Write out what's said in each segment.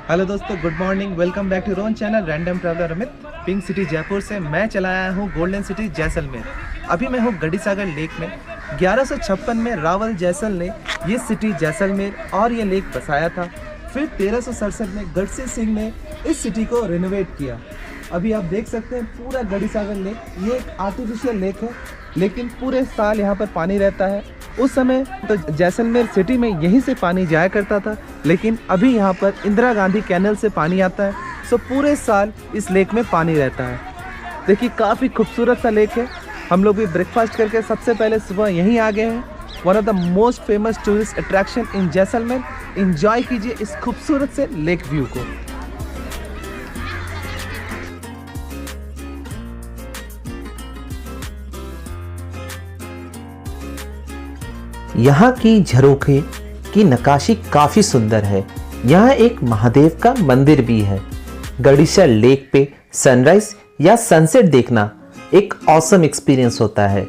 Hello दोस्तों, good morning. Welcome back to रोन channel random traveller Amit. Pink city Jaipur से मैं चला आया हूँ गोल्डन सिटी जैसलमेर। अभी मैं हूँ गढ़ीसागर लेक में। 1156 में रावल जैसल ने ये सिटी जैसलमेर और ये लेक बसाया था। फिर 1367 में गढ़सी सिंह ने इस सिटी को रिनोवेट किया। अभी आप देख सकते हैं पूरा गढ़ीसागर लेक, ये एक आर्टिफिशियल लेक है, लेकिन पूरे साल यहाँ पर पानी रहता है। उस समय तो जैसलमेर सिटी में यहीं से पानी जाया करता था, लेकिन अभी यहाँ पर इंदिरा गांधी कैनल से पानी आता है, सो पूरे साल इस लेक में पानी रहता है। देखिए काफ़ी खूबसूरत सा लेक है। हम लोग भी ब्रेकफास्ट करके सबसे पहले सुबह यहीं आ गए हैं। One of the most famous tourist attraction in Jaisalmer. Enjoy कीजिए इस खूबसूरत से लेक व्यू को। यहाँ की झरोखे की नक्काशी काफी सुंदर है। यहाँ एक महादेव का मंदिर भी है। गढ़ीसा लेक पे सनराइज या सनसेट देखना एक ऑसम एक्सपीरियंस होता है।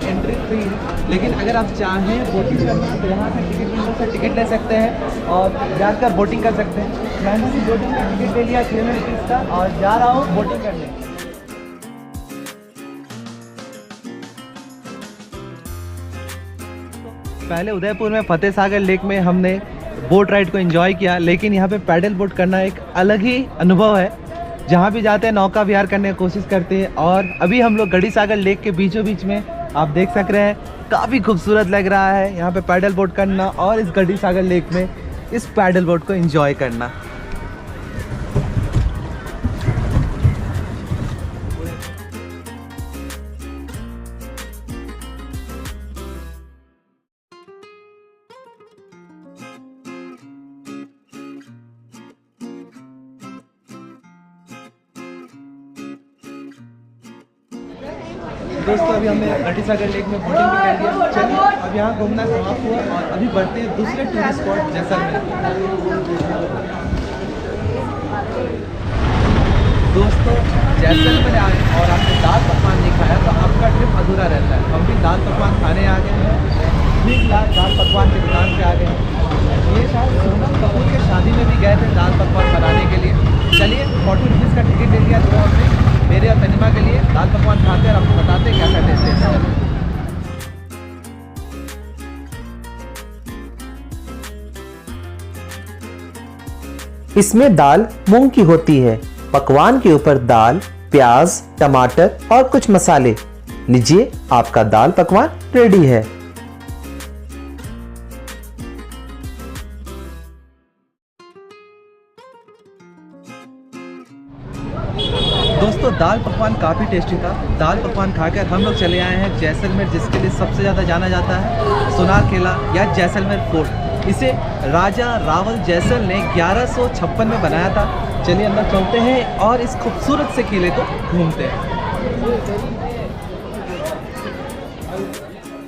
एंट्री फ्री, लेकिन अगर आप चाहें बोटिंग करना तो यहाँ से टिकट काउंटर से टिकट ले सकते हैं और जाकर बोटिंग कर सकते हैं। मैंने भी बोटिंग का टिकट ले लिया 300 रुपीज़ का और जा रहा हूँ बोटिंग करने। पहले उदयपुर में फतेह सागर लेक में हमने बोट राइड को एंजॉय किया, लेकिन यहाँ पे पैडल बोट करना एक अलग ही अनुभव है। जहाँ भी जाते हैं नौका विहार करने की कोशिश करते हैं। और अभी हम लोग गढ़ीसागर लेक के बीचों बीच में, आप देख सक रहे हैं, काफ़ी खूबसूरत लग रहा है यहाँ पे पैडल बोट करना और इस गढ़ीसागर लेक में इस पैडल बोट को एंजॉय करना। दोस्तों अभी हमने गढ़ीसागर लेक में बोटिंग भी कर लिया। चलिए अब यहाँ घूमना समाप्त हुआ और अभी बढ़ते हैं दूसरे टूरिस्ट स्पॉट जैसलमेर। दोस्तों जैसलमेर आए और आपने दाल पकवान नहीं खाया तो आपका ट्रिप अधूरा रहता है। हम भी दाल पकवान खाने आ गए हैं। ठीक दाल पकवान की दुकान पे आ गए हैं। ये शायद सोनम कपूर के शादी में भी गए थे दाल पकवान बनाने के लिए। चलिए 40 रुपीज़ का टिकट ले लिया दो हमने, मेरे और तनिमा के लिए। दाल पकवान खाते हैं और आपको बताते हैं क्या क्या टेस्ट है। इसमें दाल मूंग की होती है। पकवान के ऊपर दाल, प्याज, टमाटर और कुछ मसाले। लीजिए, आपका दाल पकवान रेडी है। दोस्तों दाल पकवान काफ़ी टेस्टी था। दाल पकवान खाकर हम लोग चले आए हैं जैसलमेर, जिसके लिए सबसे ज़्यादा जाना जाता है सोनार किला या जैसलमेर फोर्ट। इसे राजा रावल जैसल ने 1156 में बनाया था। चलिए अंदर चलते हैं और इस खूबसूरत से किले को घूमते हैं।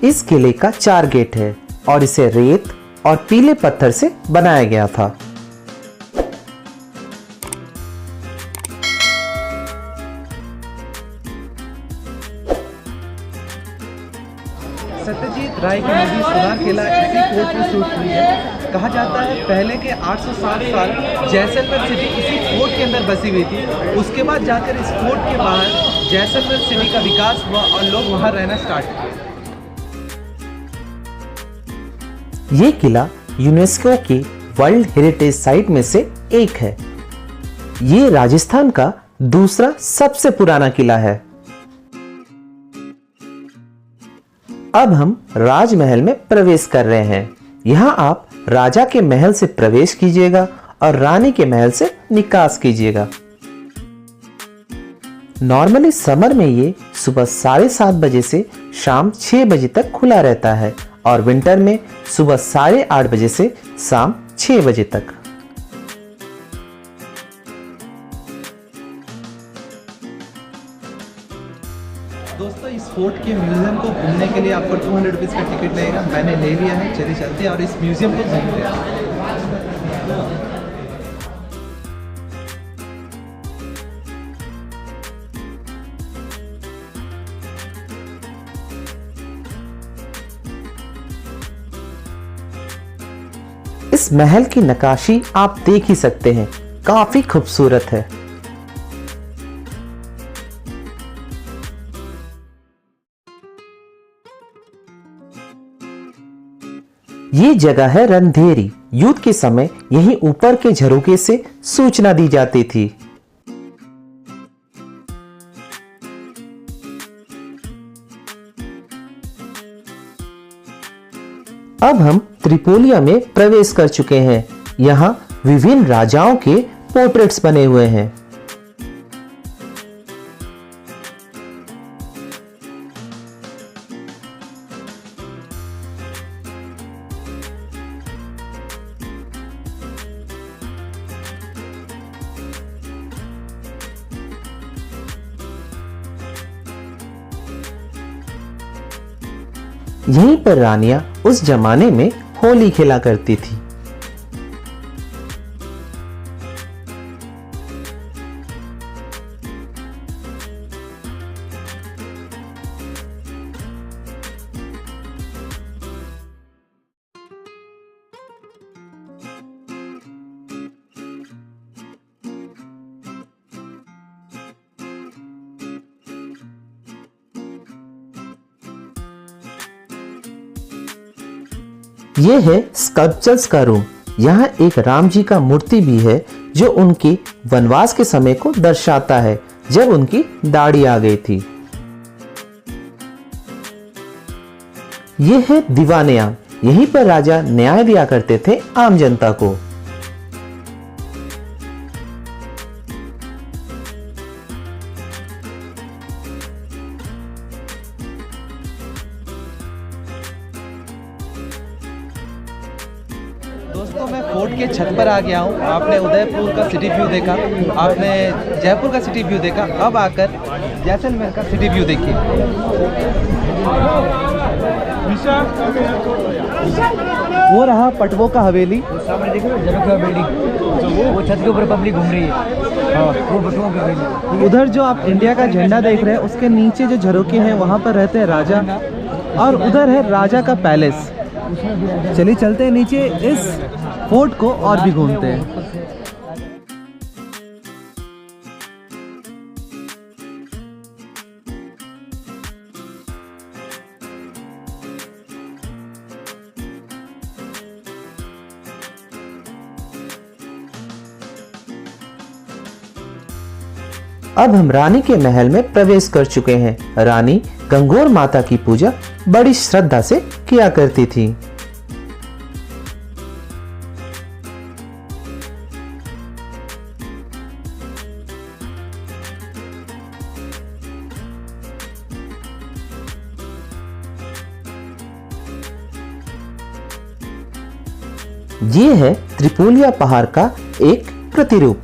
इस किले का 4 गेट है और इसे रेत और पीले पत्थर से बनाया गया था। सत्यजीत राय की मूवी सोनार किला इसी फोर्ट में शूट हुई है। कहा जाता है पहले के 860 साल जैसलमेर सिटी इसी फोर्ट के अंदर बसी हुई थी। उसके बाद जाकर इस फोर्ट के बाहर जैसलमेर सिटी का विकास हुआ और लोग वहां रहना स्टार्ट किए। ये किला यूनेस्को की वर्ल्ड हेरिटेज साइट में से एक है। ये राजस्थान का दूसरा सबसे पुराना किला है। अब हम राजमहल में प्रवेश कर रहे हैं। यहाँ आप राजा के महल से प्रवेश कीजिएगा और रानी के महल से निकास कीजिएगा। नॉर्मली समर में ये सुबह 7:30 बजे से शाम 6 बजे तक खुला रहता है और विंटर में सुबह 8:30 बजे से शाम 6 बजे तक। दोस्तों इस फोर्ट के म्यूजियम को घूमने के लिए आपको 200 रुपीज़ का टिकट लगेगा। मैंने ले लिया है। चलिए चलते हैं और इस म्यूजियम को घूमते हैं। इस महल की नक्काशी आप देख ही सकते हैं, काफी खूबसूरत है। ये जगह है रणधेरी। युद्ध के समय यहीं ऊपर के झरोखे से सूचना दी जाती थी। अब हम त्रिपोलिया में प्रवेश कर चुके हैं। यहाँ विभिन्न राजाओं के पोर्ट्रेट्स बने हुए हैं। यहीं पर रानियां उस जमाने में होली खेला करती थी। ये है स्कल्पचर्स का रूम। यहाँ एक राम जी का मूर्ति भी है जो उनके वनवास के समय को दर्शाता है, जब उनकी दाढ़ी आ गई थी। ये है दीवाने आम। यहीं पर राजा न्याय दिया करते थे आम जनता को। दोस्तों मैं फोर्ट के छत पर आ गया हूँ। आपने उदयपुर का सिटी व्यू देखा, आपने जयपुर का सिटी व्यू देखा, अब आकर जैसलमेर का सिटी व्यू देखिए। वो रहा पटवों का हवेली, वो छत के ऊपर पब्लिक घूम रही है। वो पटवों की हवेली। उधर जो आप इंडिया का झंडा देख रहे हैं उसके नीचे जो झरोखे हैं वहाँ पर रहते हैं राजा, और उधर है राजा का पैलेस। चलिए चलते हैं नीचे, इस फोर्ट को और भी घूमते हैं। अब हम रानी के महल में प्रवेश कर चुके हैं। रानी गंगोर माता की पूजा बड़ी श्रद्धा से किया करती थी। ये है त्रिपोलिया पहाड़ का एक प्रतिरूप।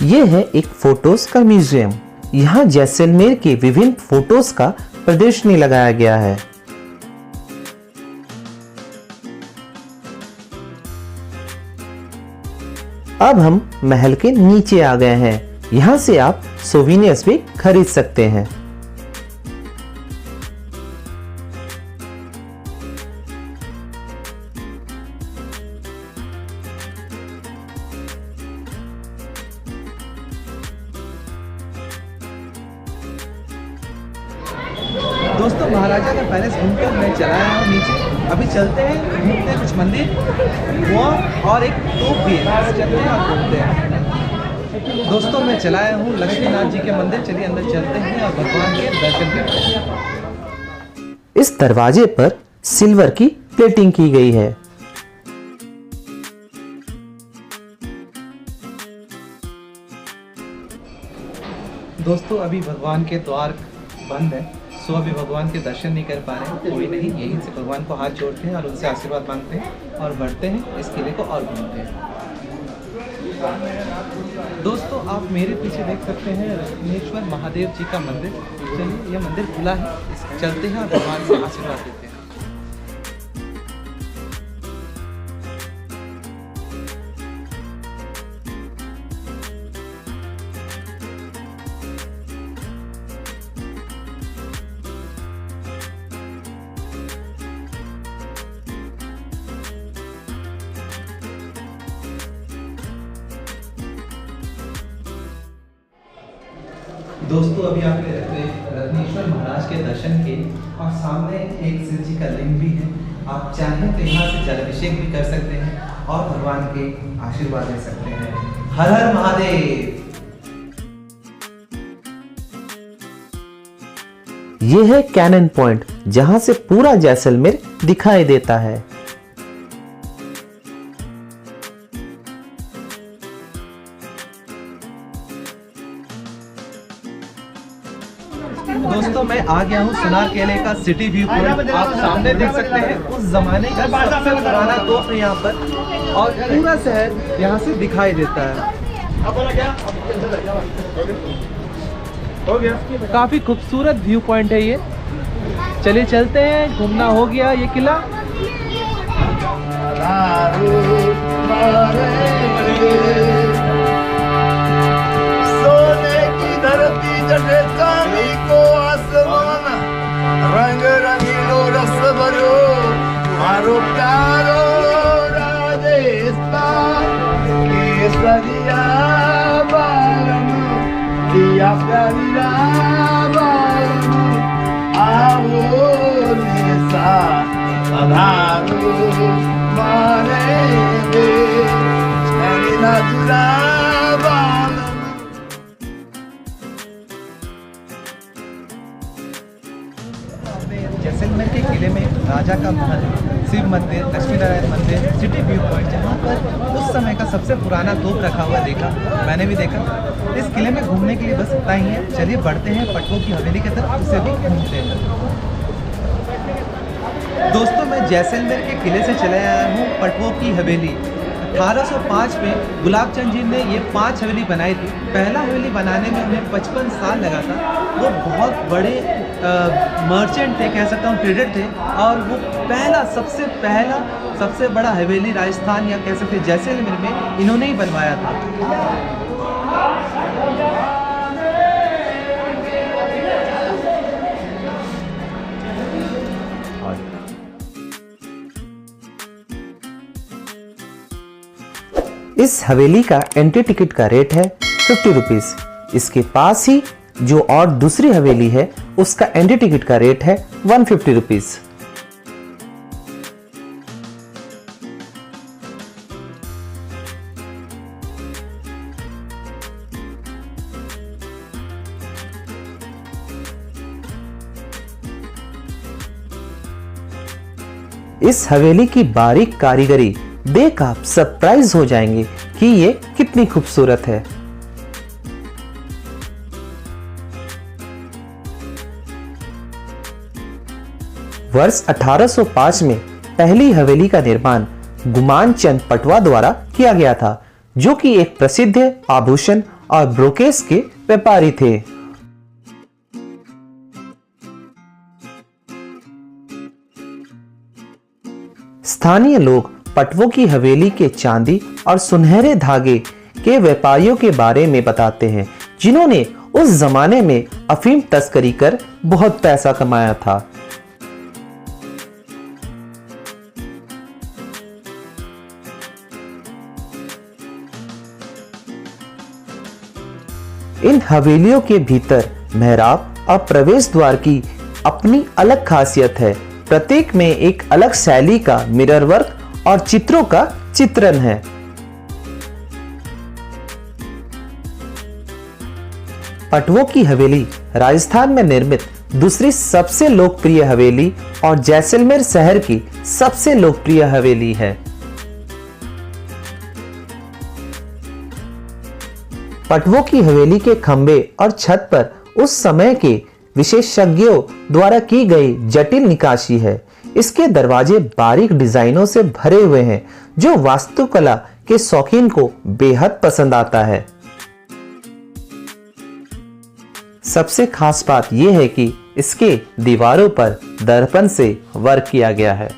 ये है एक फोटोज का म्यूजियम। यहाँ जैसलमेर के विभिन्न फोटोज का प्रदर्शनी लगाया गया है। अब हम महल के नीचे आ गए हैं। यहाँ से आप सोविनियर्स भी खरीद सकते हैं। दोस्तों महाराजा का पैलेस घूमकर मैं चला आया हूँ नीचे। अभी चलते हैं, घूमते हैं कुछ मंदिर, वो और एक तोप भी है, चलते हैं और घूमते हैं। दोस्तों मैं चला आया हूँ लक्ष्मीनाथ जी के मंदिर। चलिए अंदर चलते हैं और भगवान के दर्शन करते हैं। इस दरवाजे पर सिल्वर की प्लेटिंग की गई है। दोस्तों अभी भगवान के द्वार बंद है, सो अभी भगवान के दर्शन नहीं कर पा रहे हैं। कोई नहीं, यहीं से भगवान को हाथ जोड़ते हैं और उनसे आशीर्वाद मांगते हैं और बढ़ते हैं, इस किले को और घूमते हैं। दोस्तों आप मेरे पीछे देख सकते हैं रत्नेश्वर महादेव जी का मंदिर। चलिए यह मंदिर खुला है, चलते हैं और भगवान से आशीर्वाद देते हैं। दोस्तों अभी आपने रत्नेश्वर महाराज के दर्शन किए और सामने एक शिव जी का लिंग भी है। आप चाहें तो यहाँ से जलाभिषेक भी कर सकते हैं और भगवान के आशीर्वाद ले सकते हैं। हर हर महादेव। ये है कैनन पॉइंट, जहां से पूरा जैसलमेर दिखाई देता है। दोस्तों मैं आ गया हूँ सुनार केले का सिटी व्यू पॉइंट। आप सामने देख सकते हैं उस जमाने का सबसे पुराना तोप है यहाँ पर और पूरा शहर यहाँ से दिखाई देता है। काफी खूबसूरत व्यू पॉइंट है ये। चलिए चलते हैं, घूमना हो गया ये किला। सोने की धरती जटे चांदी को आसमान, रंग रंगीलो रस भरो मारो प्यारो राजस्थान केसरिया बालम दिया प्यारिया बालम आओ निशा अधारो माने दे कनिना जुरा बालम। जैसलमेर के किले में राजा का महल, शिव मंदिर, लक्ष्मी नारायण मंदिर, सिटी व्यू पॉइंट, जहाँ पर उस समय का सबसे पुराना तोप रखा हुआ देखा, मैंने भी देखा। इस किले में घूमने के लिए बस इतना ही है। चलिए बढ़ते हैं पटवों की हवेली की तरफ, उसे भी घूमते हैं। दोस्तों मैं जैसलमेर के किले से चले आया हूँ पटवों की हवेली। 1805 में गुलाब चंद जी ने ये 5 हवेली बनाई थी। पहला हवेली बनाने में उन्हें 55 साल लगा था। वो बहुत बड़े मर्चेंट थे, कह सकता हूँ ट्रेडर थे, और वो सबसे बड़ा हवेली राजस्थान या कह सकते जैसलमेर में इन्होंने ही बनवाया था। इस हवेली का एंट्री टिकट का रेट है 50 रुपीज। इसके पास ही जो और दूसरी हवेली है उसका एंट्री टिकट का रेट है 150 रुपीज। इस हवेली की बारीक कारीगरी देख आप सरप्राइज हो जाएंगे कि ये कितनी खूबसूरत है। वर्ष 1805 में पहली हवेली का निर्माण गुमान चंद पटवा द्वारा किया गया था, जो कि एक प्रसिद्ध आभूषण और ब्रोकेस के व्यापारी थे। स्थानीय लोग पटवों की हवेली के चांदी और सुनहरे धागे के व्यापारियों के बारे में बताते हैं, जिन्होंने उस जमाने में अफीम तस्करी कर बहुत पैसा कमाया था। इन हवेलियों के भीतर मेहराब और प्रवेश द्वार की अपनी अलग खासियत है। प्रत्येक में एक अलग शैली का मिरर वर्क और चित्रों का चित्रण है। पटवों की हवेली राजस्थान में निर्मित दूसरी सबसे लोकप्रिय हवेली और जैसलमेर शहर की सबसे लोकप्रिय हवेली है। पटवों की हवेली के खंभे और छत पर उस समय के विशेषज्ञों द्वारा की गई जटिल निकाशी है। इसके दरवाजे बारीक डिजाइनों से भरे हुए हैं, जो वास्तुकला के शौकीन को बेहद पसंद आता है। सबसे खास बात यह है कि इसके दीवारों पर दर्पण से वर्क किया गया है।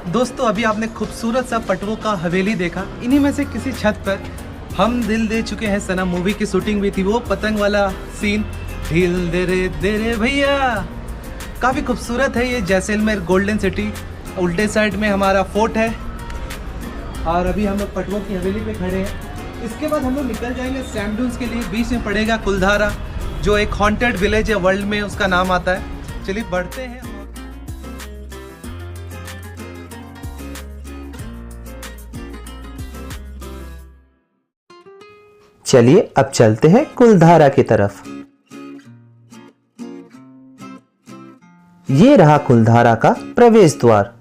दोस्तों अभी आपने खूबसूरत सा पटवों का हवेली देखा। इन्हीं में से किसी छत पर हम दिल दे चुके हैं सनम मूवी की शूटिंग भी थी। वो पतंग वाला सीन, दिल दे रे भैया, काफ़ी खूबसूरत है ये जैसलमेर गोल्डन सिटी। उल्टे साइड में हमारा फोर्ट है और अभी हम लोग पटवों की हवेली पे खड़े हैं। इसके बाद हम लोग निकल जाएंगे सैंड ड्यून्स के लिए। बीच में पड़ेगा कुलधारा, जो एक हॉन्टेड विलेज है, वर्ल्ड में उसका नाम आता है। चलिए बढ़ते हैं। चलिए अब चलते हैं कुलधारा की तरफ। ये रहा कुलधारा का प्रवेश द्वार।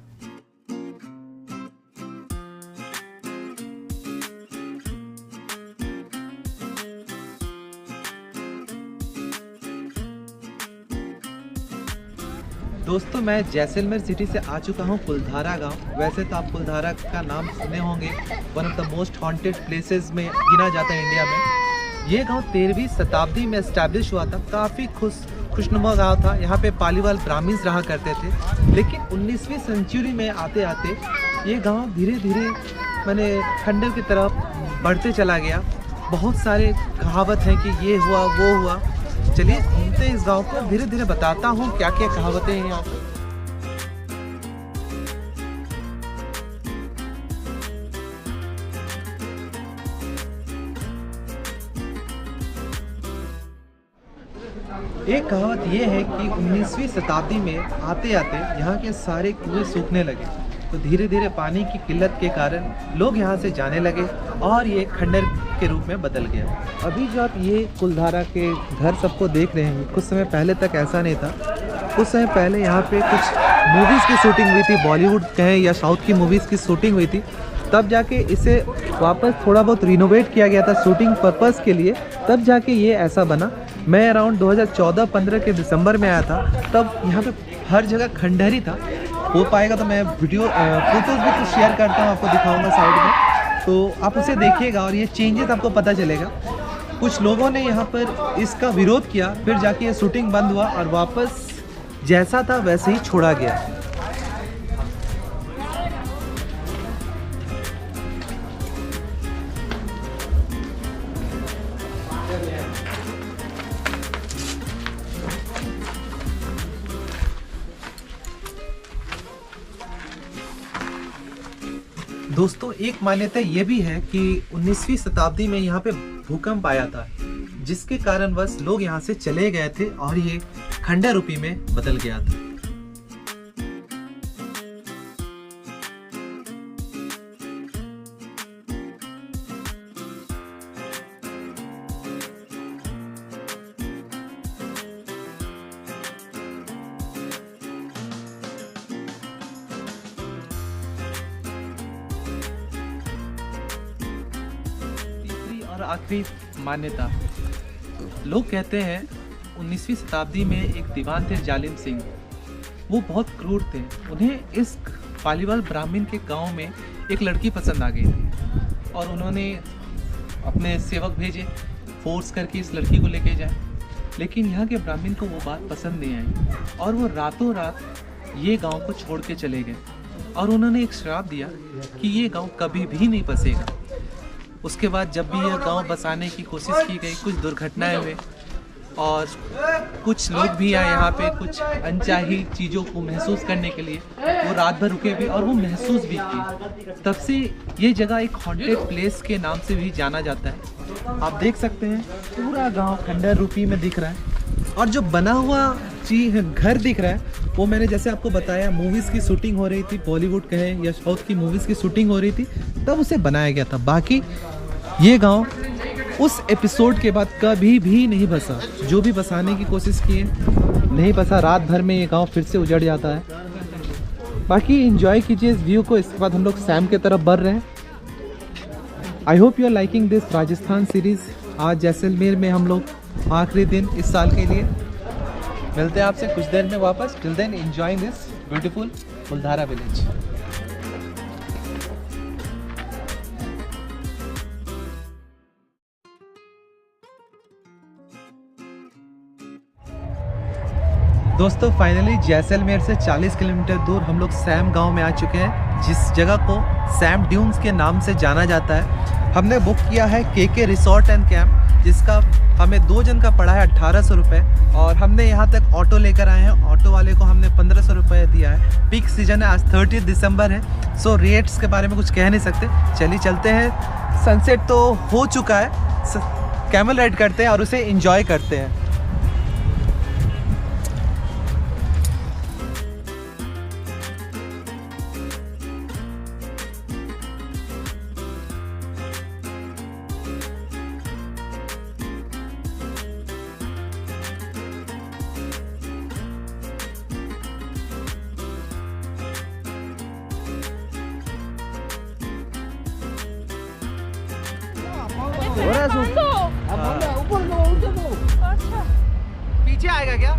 दोस्तों मैं जैसलमेर सिटी से आ चुका हूँ कुलधारा गांव। वैसे तो आप कुलधारा का नाम सुने होंगे, one of the most haunted places में गिना जाता है इंडिया में। ये गांव 13वीं शताब्दी में एस्टैब्लिश हुआ था। काफ़ी खुशनुमा गांव था। यहाँ पे पालीवाल ब्राह्मण्स रहा करते थे। लेकिन 19वीं सेंचुरी में आते आते ये गांव धीरे धीरे मैंने खंडर की तरफ बढ़ते चला गया। बहुत सारे कहावत हैं कि ये हुआ वो हुआ। चलिए घूमते इस गांव को, धीरे धीरे बताता हूँ क्या क्या कहावतें हैं यहाँ पर। एक कहावत ये है कि 19वीं शताब्दी में आते आते यहाँ के सारे कुएं सूखने लगे, तो धीरे धीरे पानी की किल्लत के कारण लोग यहाँ से जाने लगे और ये खंडर के रूप में बदल गया। अभी जो आप ये कुलधारा के घर सबको देख रहे हैं, कुछ समय पहले तक ऐसा नहीं था। कुछ समय पहले यहाँ पे कुछ मूवीज़ की शूटिंग हुई थी, बॉलीवुड कहें या साउथ की मूवीज़ की शूटिंग हुई थी। तब जाके इसे वापस थोड़ा बहुत रिनोवेट किया गया था शूटिंग पर्पस के लिए, तब जाके ये ऐसा बना। मैं अराउंड 2014-15 के दिसंबर में आया था, तब यहाँ पे हर जगह खंडहर ही था। हो पाएगा तो मैं वीडियो फोटोज़ भी कुछ शेयर करता हूँ, आपको दिखाऊंगा साइड में, तो आप उसे देखिएगा और ये चेंजेस आपको पता चलेगा। कुछ लोगों ने यहाँ पर इसका विरोध किया, फिर जाके ये शूटिंग बंद हुआ और वापस जैसा था वैसे ही छोड़ा गया। दोस्तों एक मान्यता ये भी है कि 19वीं शताब्दी में यहाँ पे भूकंप आया था, जिसके कारणवश लोग यहाँ से चले गए थे और ये खंडर रूपी में बदल गया था। और आखिरी मान्यता, लोग कहते हैं 19वीं शताब्दी में एक दीवान थे जालिम सिंह। वो बहुत क्रूर थे। उन्हें इस पालीवाल ब्राह्मण के गांव में एक लड़की पसंद आ गई थी और उन्होंने अपने सेवक भेजे फोर्स करके इस लड़की को लेके जाए। लेकिन यहाँ के ब्राह्मण को वो बात पसंद नहीं आई और वो रातों रात ये गांव को छोड़ के चले गए और उन्होंने एक श्राप दिया कि ये गांव कभी भी नहीं बसेगा। उसके बाद जब भी यह गांव बसाने की कोशिश की गई, कुछ दुर्घटनाएं हुई और कुछ लोग भी आए यहाँ पे कुछ अनचाही चीज़ों को महसूस करने के लिए। वो रात भर रुके भी और वो महसूस भी की। तब से ये जगह एक हॉन्टेड प्लेस के नाम से भी जाना जाता है। आप देख सकते हैं पूरा गांव खंडर रूपी में दिख रहा है और जो बना हुआ चीज घर दिख रहा है वो मैंने जैसे आपको बताया मूवीज़ की शूटिंग हो रही थी, बॉलीवुड कहें या साउथ की मूवीज़ की शूटिंग हो रही थी, तब उसे बनाया गया था। बाकी ये गांव उस एपिसोड के बाद कभी भी नहीं बसा। जो भी बसाने की कोशिश किए नहीं बसा। रात भर में ये गांव फिर से उजड़ जाता है। बाकी एंजॉय कीजिए इस व्यू को। इसके बाद हम लोग सैम की तरफ बढ़ रहे हैं। I hope you are liking this Rajasthan series. आज जैसलमेर में हम लोग आखिरी दिन इस साल के लिए। मिलते हैं आपसे कुछ देर में वापस। Till then enjoying this beautiful Phuldhara village. दोस्तों फाइनली जैसलमेर से 40 किलोमीटर दूर हम लोग सैम गांव में आ चुके हैं, जिस जगह को सैम ड्यून्स के नाम से जाना जाता है। हमने बुक किया है केके रिसोर्ट एंड कैंप, जिसका हमें 2 जन का पड़ा है 1800 रुपये, और हमने यहाँ तक ऑटो लेकर आए हैं। ऑटो वाले को हमने 1500 रुपये दिया है। पीक सीजन है, आज 30 दिसंबर है, सो रेट्स के बारे में कुछ कह नहीं सकते। चलिए चलते हैं। सनसेट तो हो चुका है, कैमल राइड करते हैं और उसे इंजॉय करते हैं। पीछे आएगा क्या?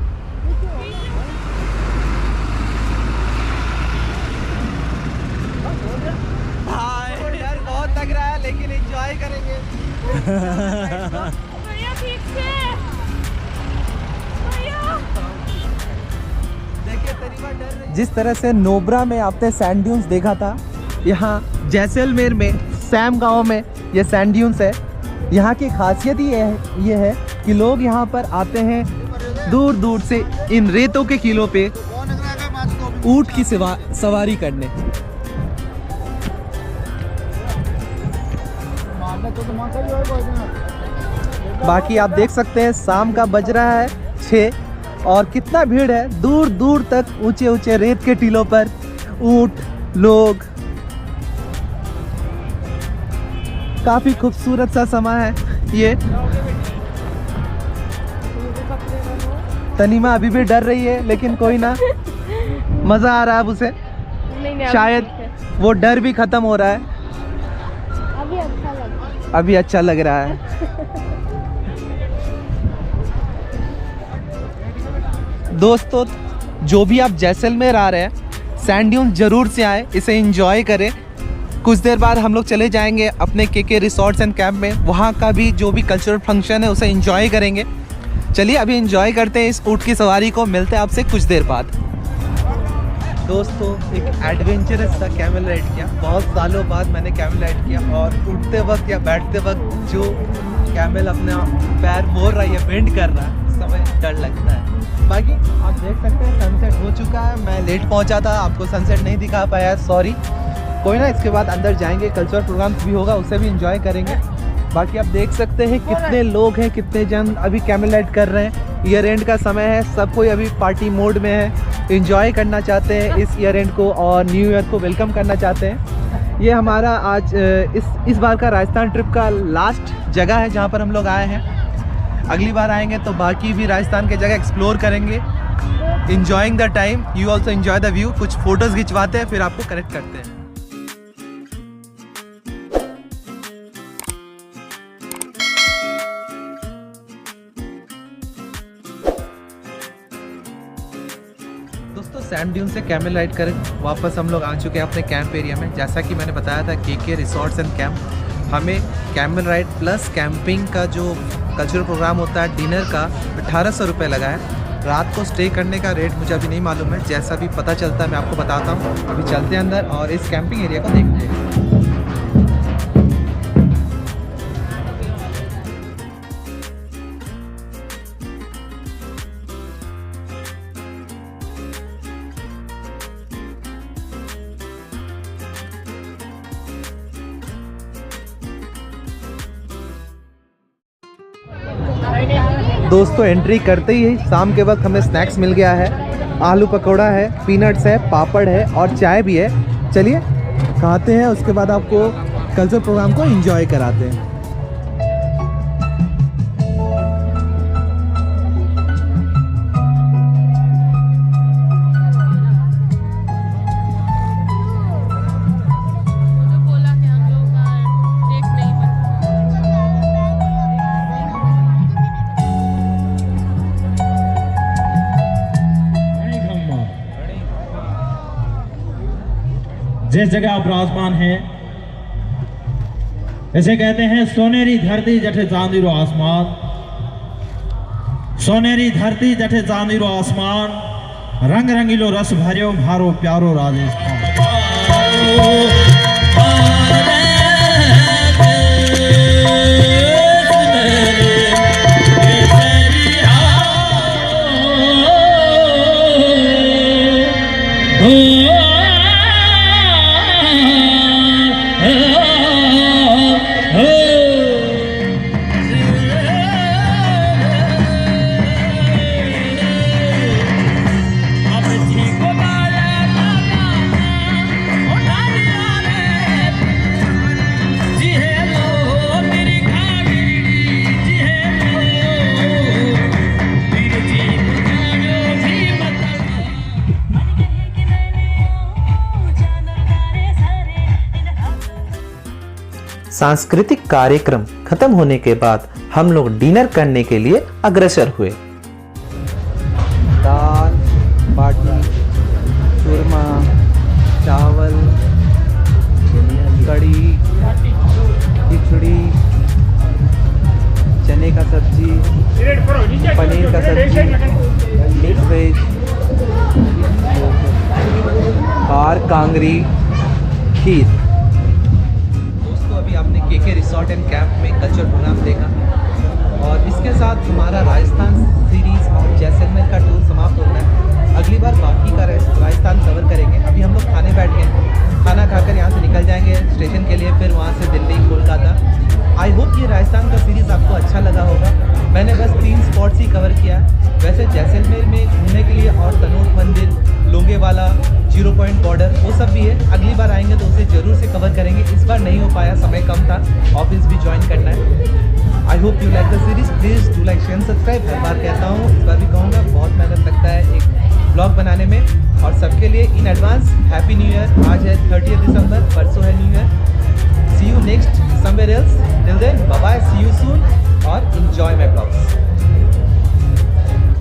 डर बहुत लग रहा है, लेकिन एंजॉय करेंगे। जिस तरह से नोब्रा में आपने सैंड ड्यून्स देखा था, यहाँ जैसलमेर में सैम गांव में ये सैंड ड्यून्स है। यहाँ की खासियत ये है कि लोग यहाँ पर आते हैं दूर दूर से इन रेतों के किलों पे ऊंट की सवारी करने। बाकी आप देख सकते हैं शाम का बज रहा है 6 और कितना भीड़ है। दूर दूर तक ऊंचे ऊंचे रेत के टीलों पर ऊंट, लोग। काफी खूबसूरत सा समा है ये। तनीमा अभी भी डर रही है, लेकिन कोई ना, मजा आ रहा है अब उसे। शायद वो डर भी खत्म हो रहा है। अभी अच्छा लग रहा है। दोस्तों जो भी आप जैसलमेर आ रहे हैं, सैंड ड्यून जरूर से आए, इसे एंजॉय करें। कुछ देर बाद हम लोग चले जाएंगे अपने केके रिसोर्ट्स एंड कैंप में। वहाँ का भी जो भी कल्चरल फंक्शन है उसे एंजॉय करेंगे। चलिए अभी एंजॉय करते हैं इस ऊँट की सवारी को। मिलते हैं आपसे कुछ देर बाद। दोस्तों एक एडवेंचरस सा कैमल राइड किया। बहुत सालों बाद मैंने कैमल राइड किया, और उठते वक्त या बैठते वक्त जो कैमल अपना पैर मोड़ रहा है या बेंड कर रहा है, समय डर लगता है। बाकी आप देख सकते हैं सनसेट हो चुका है। मैं लेट पहुंचा था, आपको सनसेट नहीं दिखा पाया, सॉरी। कोई ना, इसके बाद अंदर जाएंगे, कल्चरल प्रोग्राम्स भी होगा, उसे भी एंजॉय करेंगे। बाकी आप देख सकते हैं कितने लोग हैं, कितने जन अभी कैमल राइड कर रहे हैं। ईयर एंड का समय है, सब कोई अभी पार्टी मोड में है, एंजॉय करना चाहते हैं इस ईयर एंड को और न्यू ईयर को वेलकम करना चाहते हैं। ये हमारा आज इस बार का राजस्थान ट्रिप का लास्ट जगह है जहाँ पर हम लोग आए हैं। अगली बार आएंगे तो बाकी भी राजस्थान के जगह एक्सप्लोर करेंगे। Enjoying the time, you also enjoy the view. कुछ फोटोज़ खिंचवाते हैं, फिर आपको कनेक्ट करते हैं। दोस्तों सैंड ड्यून से कैमल राइड कर वापस हम लोग आ चुके हैं अपने कैंप एरिया में। जैसा कि मैंने बताया था, केके रिसोर्ट्स एंड कैंप, हमें कैमल राइड प्लस कैंपिंग का जो कल्चरल प्रोग्राम होता है डिनर का 1800 रुपये लगा है। रात को स्टे करने का रेट मुझे अभी नहीं मालूम है, जैसा भी पता चलता है मैं आपको बताता हूँ। अभी चलते हैं अंदर और इस कैंपिंग एरिया को देखते हैं। दोस्तों एंट्री करते ही शाम के वक्त हमें स्नैक्स मिल गया है। आलू पकौड़ा है, पीनट्स है, पापड़ है और चाय भी है। चलिए खाते हैं, उसके बाद आपको कल्चरल प्रोग्राम को एंजॉय कराते हैं। जिस जगह आप विराजमान हैं, इसे कहते हैं सोनेरी धरती जठे चांदीरो आसमान। सोनेरी धरती जठे चांदीरो आसमान, रंग रंगीलो रस भरियो मारो प्यारो राजस्थान। सांस्कृतिक कार्यक्रम खत्म होने के बाद हम लोग डिनर करने के लिए अग्रसर हुए। दाल बाटी, चूरमा, चावल, कढ़ी, खिचड़ी, चने का सब्जी, पनीर का सब्जी, मिक्स वेज और कांगरी खीर। दोस्तों, अभी आपने केके रिसोर्ट एंड कैंप में कल्चर प्रोग्राम देखा और इसके साथ हमारा राजस्थान सीरीज़ और जैसलमेर का टूर समाप्त होता है। अगली बार बाकी का राजस्थान कवर करेंगे। अभी हम लोग खाने बैठ गए, खाना खाकर यहाँ से निकल जाएंगे स्टेशन के लिए, फिर वहाँ से दिल्ली, कोलकाता। आई होप ये राजस्थान का सीरीज़ आपको अच्छा लगा होगा। मैंने बस 3 स्पॉट्स ही कवर किया है। वैसे जैसलमेर में घूमने के लिए और तनोट मंदिर, लोंगेवाला, 0 पॉइंट बॉर्डर, वो सब भी है। अगली बार आएंगे तो उसे ज़रूर से कवर करेंगे। इस बार नहीं हो पाया, समय कम था, ऑफिस भी ज्वाइन करना है। I hope you like the series. Please do like, share, subscribe. हर बार कहता हूँ, इस बार भी कहूँगा, बहुत मेहनत लगता है एक ब्लॉग बनाने में। और सबके लिए in advance happy new year. आज है 30 दिसंबर, परसों है new year. See you next somewhere else. Till then bye bye, see you soon और enjoy my vlogs.